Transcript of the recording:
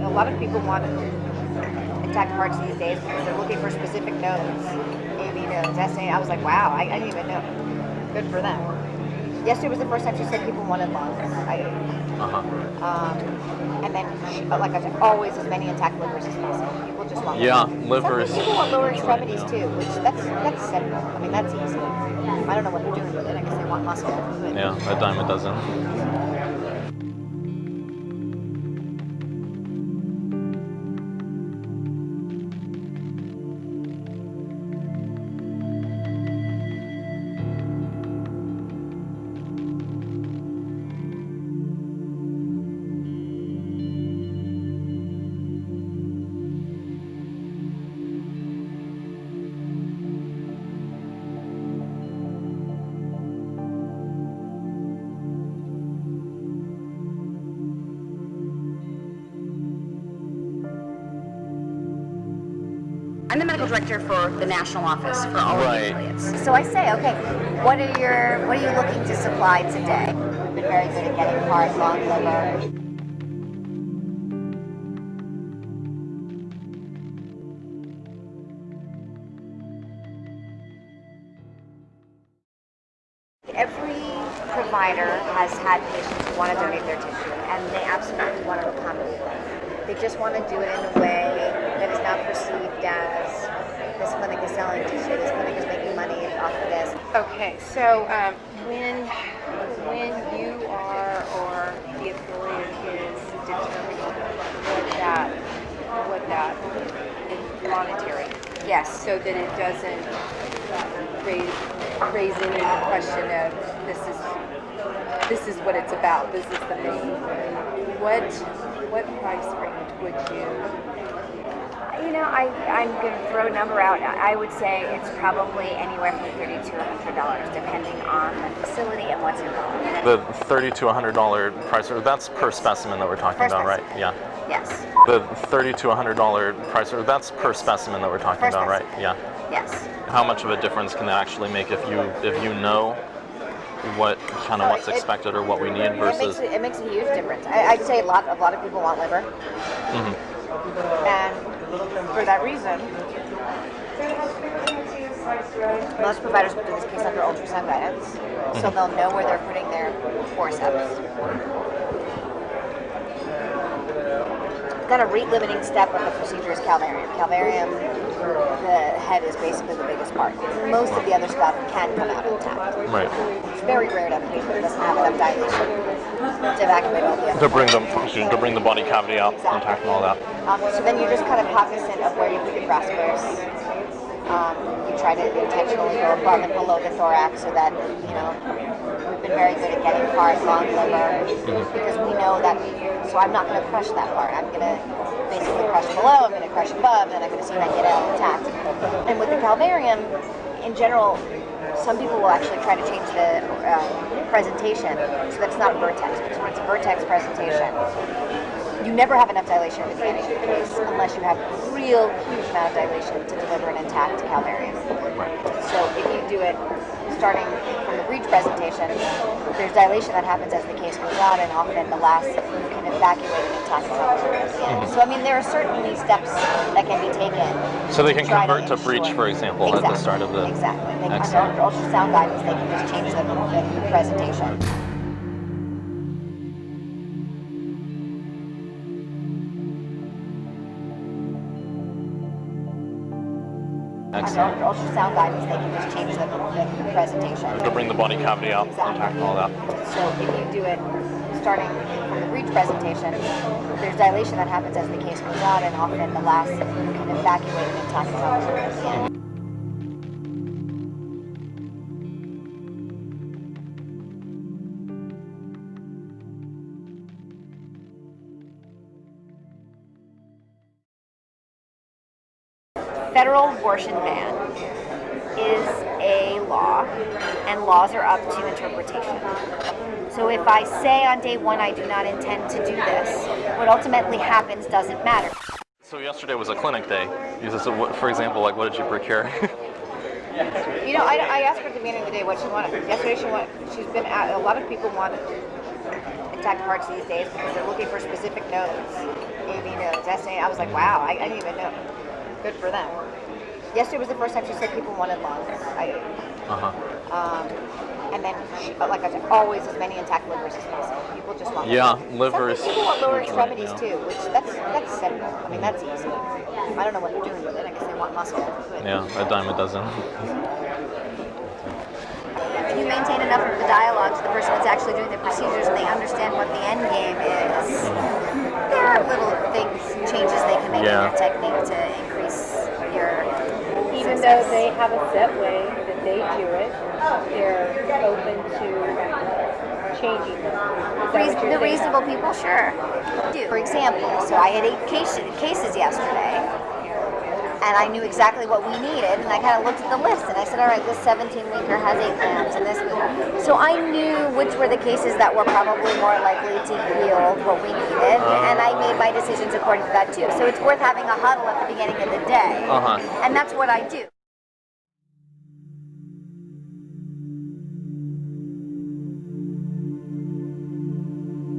A lot of people want intact parts these days because they're looking for specific nodes. AB nodes, SA. I was like, wow, I didn't even know. Good for them. Yesterday was the first time she said people wanted lungs. And then, like I said, always as many intact livers as possible. People just want livers. Some people want lower extremities too, which that's simple. I mean, that's easy. I don't know what they're doing with it. I guess they want muscle. Yeah, a dime a dozen. I'm the medical director for the national office for all of the affiliates. So I say, okay, what are you looking to supply today? We've been very good at getting heart, lung, liver. Every provider has had patients who want to donate their tissue, and they absolutely want to accommodate them. They just want to do it in a way that is not perceived as this clinic is selling tissue, this clinic is making money off of this. Okay, so when you are or the affiliate is determining what that is monetary, Yes. so that it doesn't raise any question of this is what it's about. This is the main. What price range would you? You know, I'm going to throw a number out. I would say it's probably anywhere from $30 to $100, depending on the facility and what's involved. The $30 to $100 price, that's per specimen that we're talking about, right? Yeah. Yes. The $30 to $100 price, that's per specimen that we're talking about, right? Yeah. Yes. How much of a difference can that actually make if you know what's expected or what we need versus? It makes a huge difference. I'd say a lot of people want liver, and for that reason, most providers will do this case under ultrasound guidance, so they'll know where they're putting their forceps. Kind of rate-limiting step of the procedure is calvarium. Calvarium, the head is basically the biggest part. Most of the other stuff can come out intact. Right. It's very rare to have a patient that doesn't have enough dilation to evacuate all the other To bring the body cavity out intact and all that. So then you're just kind of cognizant of where you put your graspers. You try to intentionally go above and below the thorax so that, we've been very good at getting heart, lung, liver, because we know that, so I'm not going to crush that part. I'm going to basically crush below, I'm going to crush above, and then I'm going to see if I can get it out intact. And with the calvarium, in general, some people will actually try to change the presentation so that it's not a vertex, because when it's a vertex presentation, you never have enough dilation at the beginning of the case unless you have a real huge amount of dilation to deliver an intact calvarium. So if you do it starting from the breech presentation, there's dilation that happens as the case goes on, and often the last you can evacuate an intact calvarium at the end. So I mean, there are certainly steps that can be taken. So they can convert to breech, for example, at the start of the. Exactly. Under ultrasound guidance, they can just change the presentation. Under ultrasound guidance, they can just change the presentation. To bring the body cavity out intact and all that. So if you do it starting from the breech presentation, there's dilation that happens as the case goes on, and often the last you can evacuate an intact calvarium at the end. Federal abortion ban is a law, and laws are up to interpretation. So if I say on day one I do not intend to do this, what ultimately happens doesn't matter. So yesterday was a clinic day. For example, what did you procure? You know, I asked her at the beginning of the day what she wanted. Yesterday she's been at, a lot of people want intact hearts these days because they're looking for specific nodes. AB nodes, SA. I was like, wow, I didn't even know. Good for them. Yesterday was the first time she said people wanted lungs. And then, like I said, always as many intact livers as possible. People just want liver is people want lower huge right extremities now. too, which that's simple. I mean, that's easy. I don't know what they're doing with it. I guess they want muscle. But Yeah, a dime a dozen. if you maintain enough of the dialogue to the person that's actually doing the procedures and they understand what the end game is, there are little things, changes they can make in their technique to increase your Even success. though they have a set way that they do it, they're open to changing them. Is that what you're The saying? reasonable people, sure. For example, so I had 8 cases yesterday, and I knew exactly what we needed, and I kind of looked at the list, and I said, all right, this 17-weeker has 8 grams, and this. So I knew which were the cases that were probably more likely to yield what we needed, and I made my decisions according to that too. So it's worth having a huddle at the beginning of the day, and that's what I do.